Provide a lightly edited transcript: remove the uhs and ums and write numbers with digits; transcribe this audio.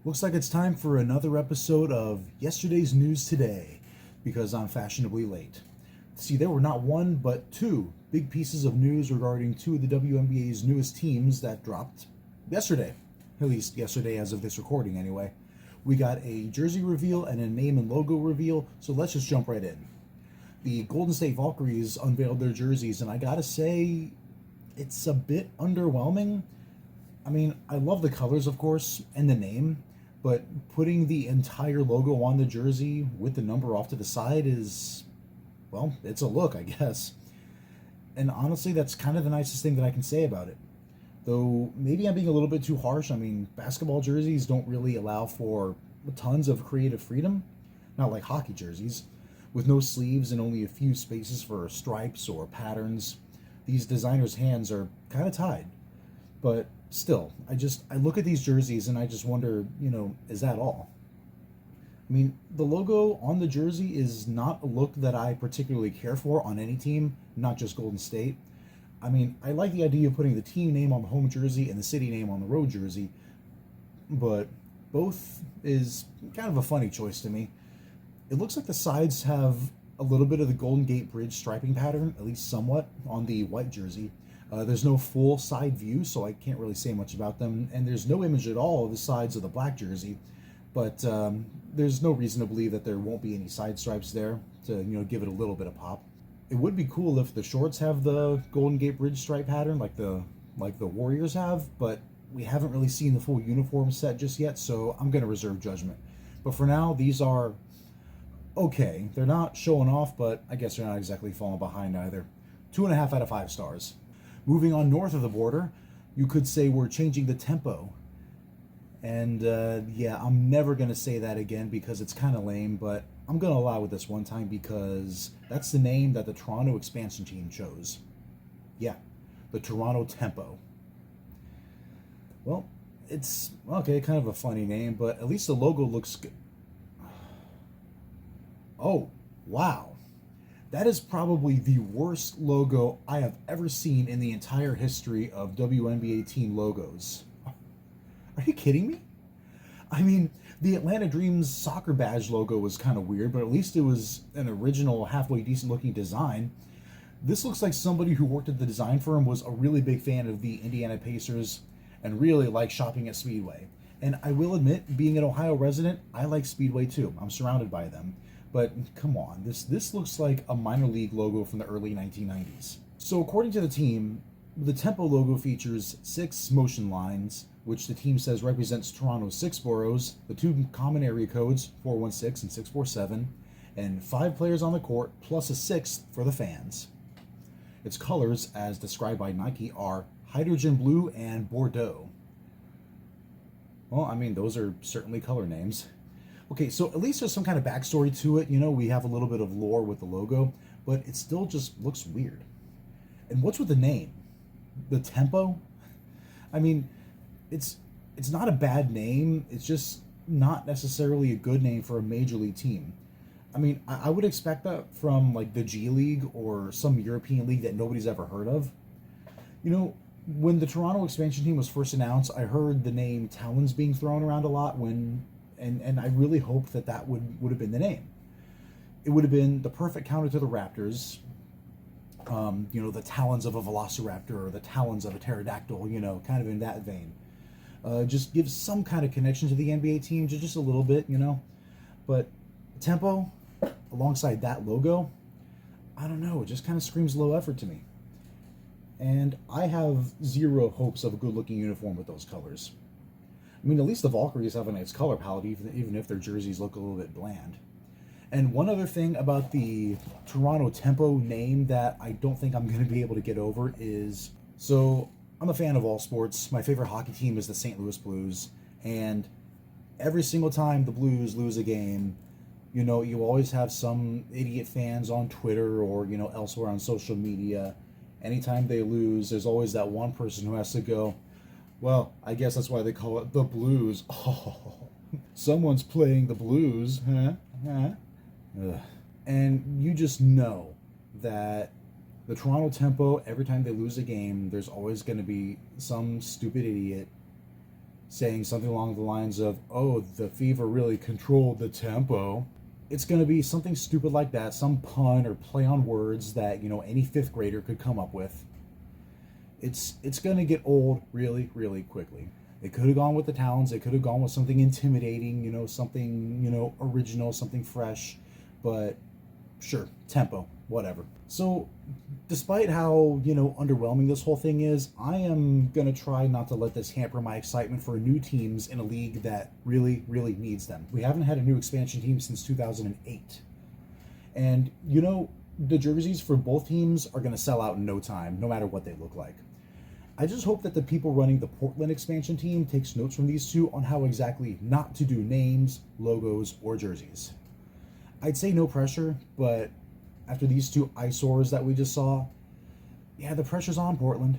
Looks like it's time for another episode of Yesterday's News Today, because I'm fashionably late. See, there were not one, but two big pieces of news regarding two of the WNBA's newest teams that dropped yesterday. At least yesterday as of this recording, anyway. We got a jersey reveal and a name and logo reveal, so let's just jump right in. The Golden State Valkyries unveiled their jerseys, and I gotta say, it's a bit underwhelming. I mean, I love the colors, of course, and the name, but putting the entire logo on the jersey with the number off to the side is, well, it's a look, I guess. And honestly, that's kind of the nicest thing that I can say about it. Though maybe I'm being a little bit too harsh. I mean, basketball jerseys don't really allow for tons of creative freedom, not like hockey jerseys. With no sleeves and only a few spaces for stripes or patterns, these designers' hands are kind of tied. But still, I look at these jerseys and I just wonder, is that all? I mean, the logo on the jersey is not a look that I particularly care for on any team, not just Golden State. I mean, I like the idea of putting the team name on the home jersey and the city name on the road jersey, but both is kind of a funny choice to me. It looks like the sides have a little bit of the Golden Gate Bridge striping pattern, at least somewhat, on the white jersey. There's no full side view, so I can't really say much about them, and there's no image at all of the sides of the black jersey, but there's no reason to believe that there won't be any side stripes there to give it a little bit of pop. It would be cool if the shorts have the Golden Gate Bridge stripe pattern like the Warriors have, but we haven't really seen the full uniform set just yet, so I'm going to reserve judgment. But for now, these are okay. They're not showing off, but I guess they're not exactly falling behind either. 2.5 out of 5 stars. Moving on north of the border, you could say we're changing the tempo. And yeah, I'm never going to say that again because it's kind of lame, but I'm going to allow it this one time because that's the name that the Toronto expansion team chose. Yeah, the Toronto Tempo. Well, it's, okay, kind of a funny name, but at least the logo looks good. Oh, wow. That is probably the worst logo I have ever seen in the entire history of WNBA team logos. Are you kidding me? I mean, the Atlanta Dreams soccer badge logo was kind of weird, but at least it was an original, halfway decent looking design. This looks like somebody who worked at the design firm was a really big fan of the Indiana Pacers and really liked shopping at Speedway. And I will admit, being an Ohio resident, I like Speedway too. I'm surrounded by them. But come on, this looks like a minor league logo from the early 1990s. So according to the team, the Tempo logo features 6 motion lines, which the team says represents Toronto's 6 boroughs, the 2 common area codes, 416 and 647, and 5 players on the court, plus a 6th for the fans. Its colors, as described by Nike, are hydrogen blue and Bordeaux. Well, I mean, those are certainly color names. Okay, so at least there's some kind of backstory to it. We have a little bit of lore with the logo, but it still just looks weird. And what's with the name? The Tempo? I mean, it's not a bad name. It's just not necessarily a good name for a major league team. I mean, I would expect that from like the G League or some European league that nobody's ever heard of. When the Toronto expansion team was first announced, I heard the name Talons being thrown around a lot and I really hoped that would have been the name. It would have been the perfect counter to the Raptors. The talons of a velociraptor or the talons of a pterodactyl, kind of in that vein. Just gives some kind of connection to the NBA team, just a little bit, But Tempo, alongside that logo, I don't know, it just kind of screams low effort to me. And I have zero hopes of a good-looking uniform with those colors. I mean, at least the Valkyries have a nice color palette, even if their jerseys look a little bit bland. And one other thing about the Toronto Tempo name that I don't think I'm going to be able to get over is, so I'm a fan of all sports. My favorite hockey team is the St. Louis Blues. And every single time the Blues lose a game, you always have some idiot fans on Twitter or, elsewhere on social media. Anytime they lose, there's always that one person who has to go, well, I guess that's why they call it the Blues. Oh, someone's playing the Blues, huh? Ugh. And you just know that the Toronto Tempo, every time they lose a game, there's always going to be some stupid idiot saying something along the lines of, oh, the Fever really controlled the tempo. It's going to be something stupid like that, some pun or play on words that, any fifth grader could come up with. It's going to get old really, really quickly. They could have gone with the Talons. They could have gone with something intimidating, something, original, something fresh. But sure, tempo, whatever. So, despite how, underwhelming this whole thing is, I am going to try not to let this hamper my excitement for new teams in a league that really, really needs them. We haven't had a new expansion team since 2008. And, the jerseys for both teams are going to sell out in no time, no matter what they look like. I just hope that the people running the Portland expansion team takes notes from these two on how exactly not to do names, logos, or jerseys. I'd say no pressure, but after these two eyesores that we just saw, yeah, the pressure's on, Portland.